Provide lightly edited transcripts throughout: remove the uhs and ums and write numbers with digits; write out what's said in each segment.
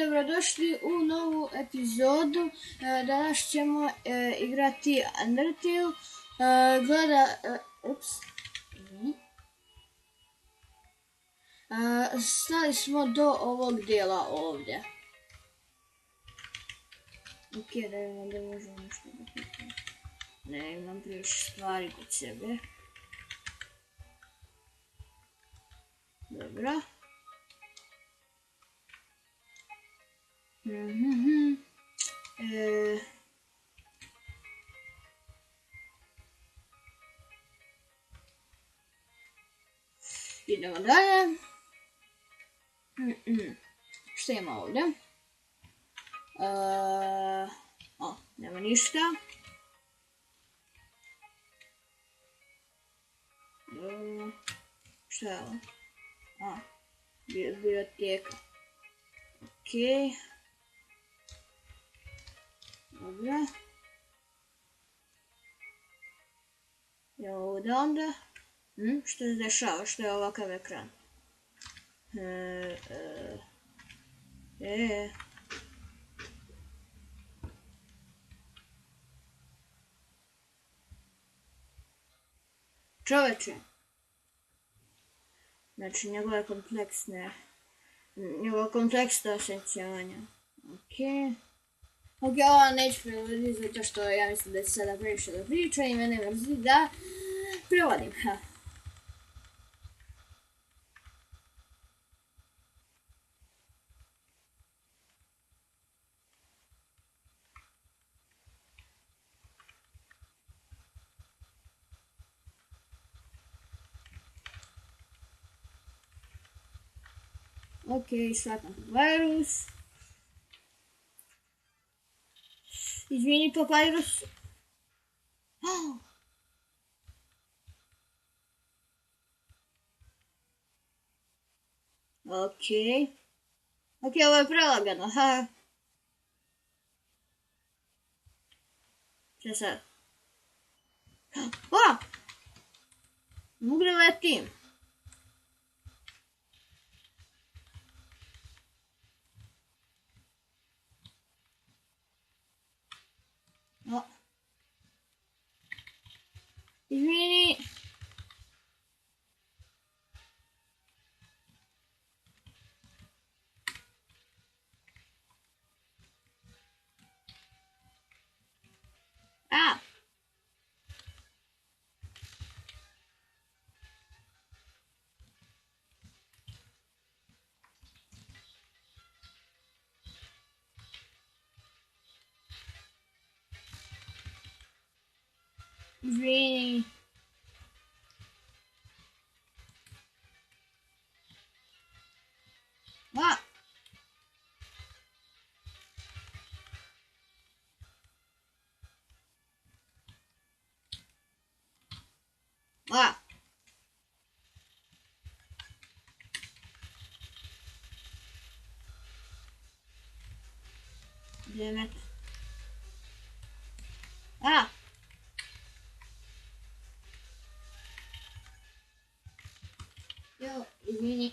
dobrodošli u novu epizodu. Danas ćemo igrati Undertale. Stali smo do ovog dijela ovdje. Ok, da imamo da možemo nešto da pitamo. Ne, imam previše stvari kod sebe. Dobro. Idemo dalje. Što ima ovdje? Nema ništa. Što je ovo? Biblioteka. Ok. Dobro. Evo ovdje onda. Što se dešava? Što je ovakav ekran? Čoveče. Znači njegova kompleksna osjećanja. Ok, ovo neću prevoditi zato što ja mislim da će sada previše da priča i mene mrzi da prevodim. Ok, shvatam virus. Izvini, papyrus. Ok, ovo je prelagano, Šta sad? Mogu da letim? Izvini. Izvini. Damn it. Yo, izvini.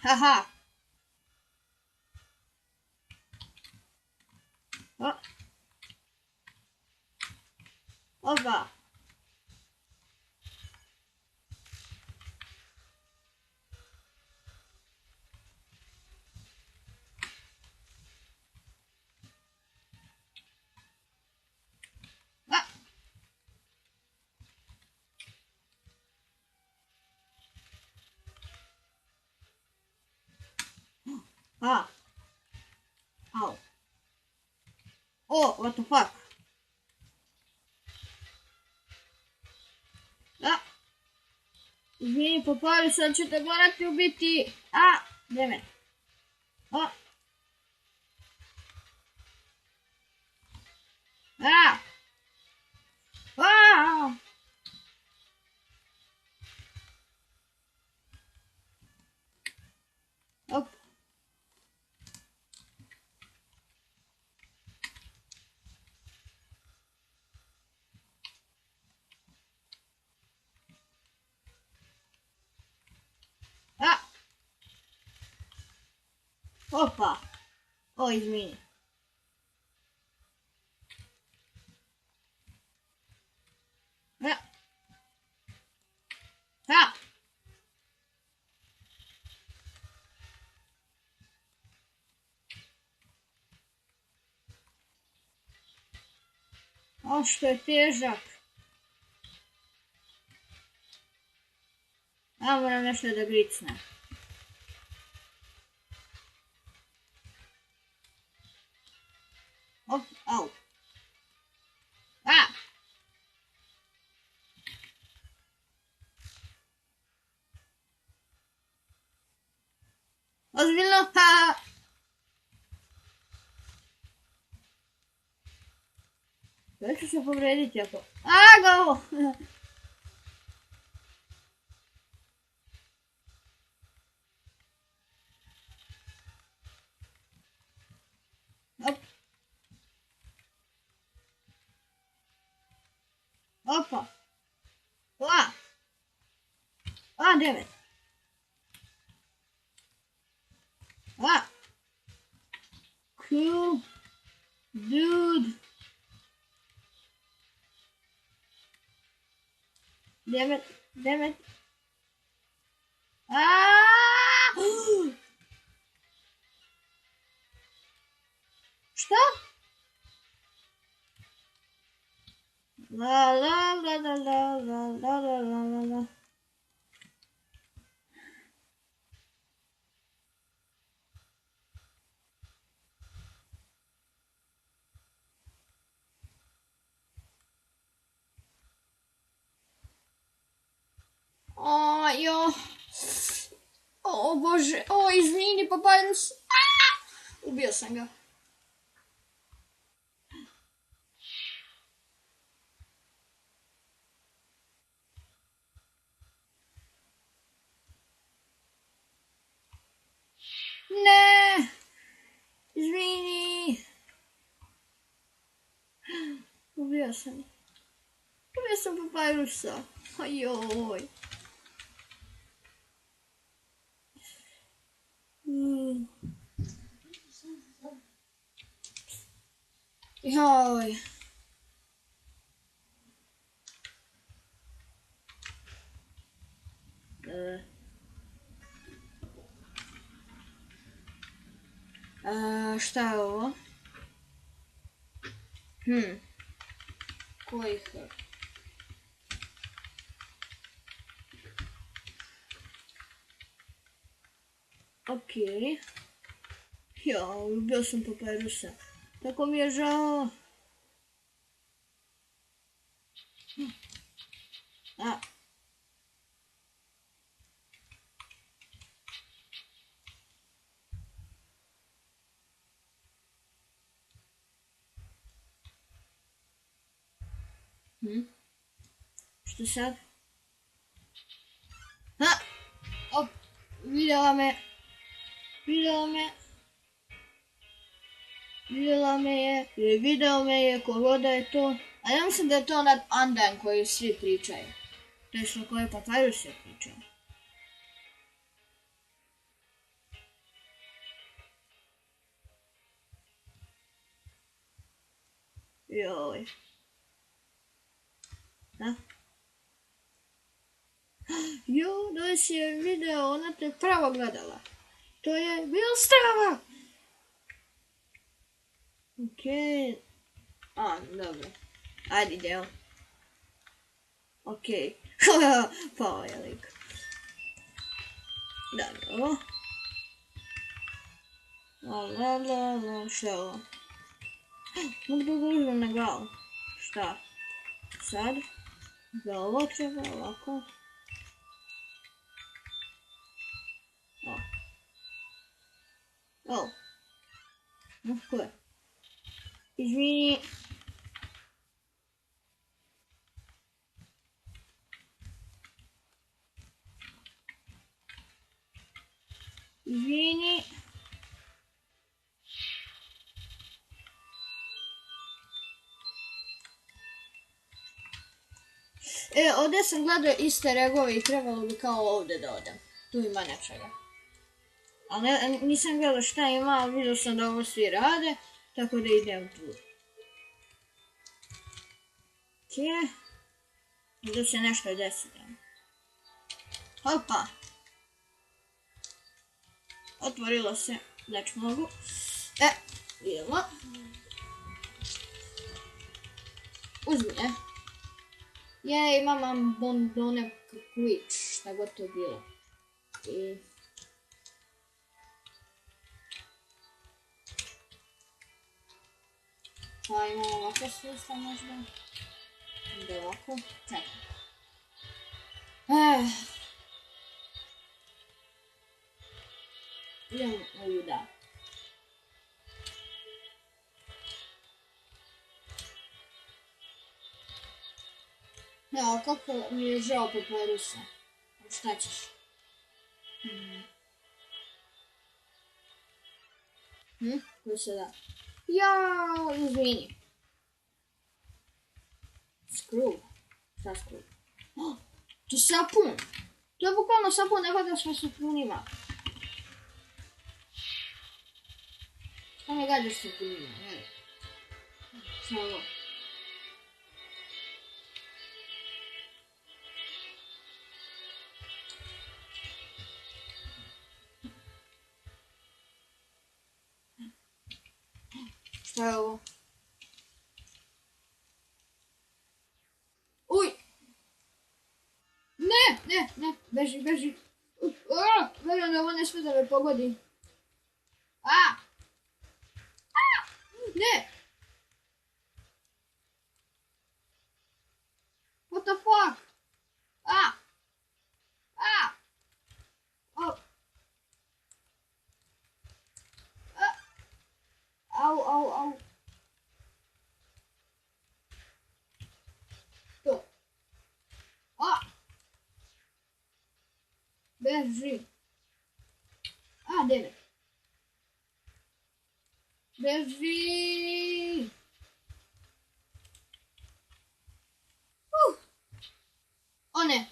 Haha. Opa. Ow. Oh, what the fuck? Izvini, Papaju, sad ćete morati ubiti. A, gdje me? O. A. A. Op. A. Opa. O, izmini. A. A. O, što je težak. A, moram nešto da gricnem. Op, au. A! Ozbiljno, ha! Ja ću se povrediti ako... A, go! Op. Opa. A. A, 9. A. Cool. Dude. 9. 9. A. Šta? La la la la la la la la la la. O, jo. O, Bože. O, izvini, Papyrus. Ubio sam ga. Ne. Izvini. Ubio sam. Ubio sam Papyrusa. Ajoj. Joj. Šta je ovo? Koji her? Okej. Ja, ubio sam Papyrusa. Tako mi je žao. A. Što sad? Ha! Op! Vidjela me. Vidjela me. Vidjela me je. Video me je. Kogoda je to. A ja mislim da je to onaj Undyne koji svi pričaju. To je što koji Papyrus se pričaju. Joj. Da? Jo, da si je video, ona te pravo gledala. To je bio strava. Okej. A, dobro. Ajde, ideo. Okej. Pao je lik. Dobro. La la la la, šta je ovo? Mogu da ga uzmem na glavu. Šta? Sad? Da ovo treba ovako. Oh. No, ko je? Izvini. Izvini. Ovdje sam gledao iste regove i trebalo bi kao ovdje da odem. Tu ima nečega. Ali nisam gledao šta ima, ali vidio sam da ovo svi rade, tako da idem tu. Ok. Da se nešto desi. Hopa. Otvorilo se, znači mogu. Idemo. Uzmi, imam bombone kakvić, šta god to bilo. Pa imamo ovakve svijesta možda. Da ovako, čekaj. Idem ovuda. Ja, kako mi je žao Paparusa. Šta ćeš? Koji se da? Jao, izvini. Skruv. Šta skruv? To je sapun. To je bukvalno sapun, ne valjda smo sapunima. Šta me gađaš sapunima? Šta ovo? Šta je ovo? Uj! Ne, beži. Beži, ovo ne smije da me pogodi. Ne! What the fuck? Au. To. Beži. Deve. Beži. One.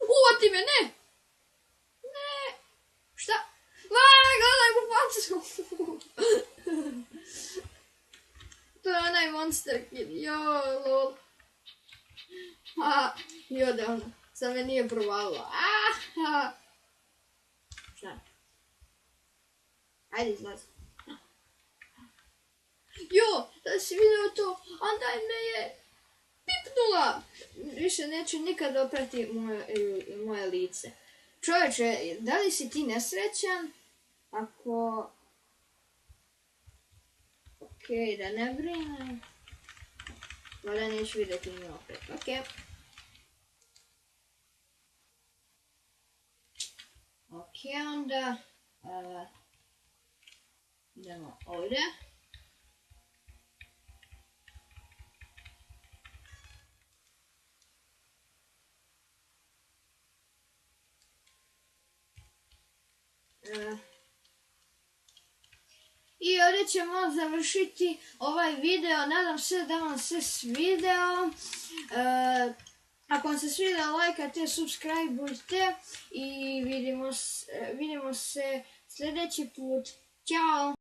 Uvati me, ne! Ne! Šta? Gledaj mu facu! To je onaj Monster Kid, lol. I odavno. Sad me nije provalilo. Šta? Ajde, izlazi. Da si vidio to, onda me je pipnula. Više neće nikad oprati moje lice. Čovječe, da li si ti nesrećan? Ako... Okej, da ne brinem. Valjda neću vidjeti nju opet. Okej, onda... idemo ovdje. I ovdje ćemo završiti ovaj video. Nadam se da vam se svideo. Ako vam se svideo, lajkajte, subscribeujte i vidimo se sljedeći put. Ćao!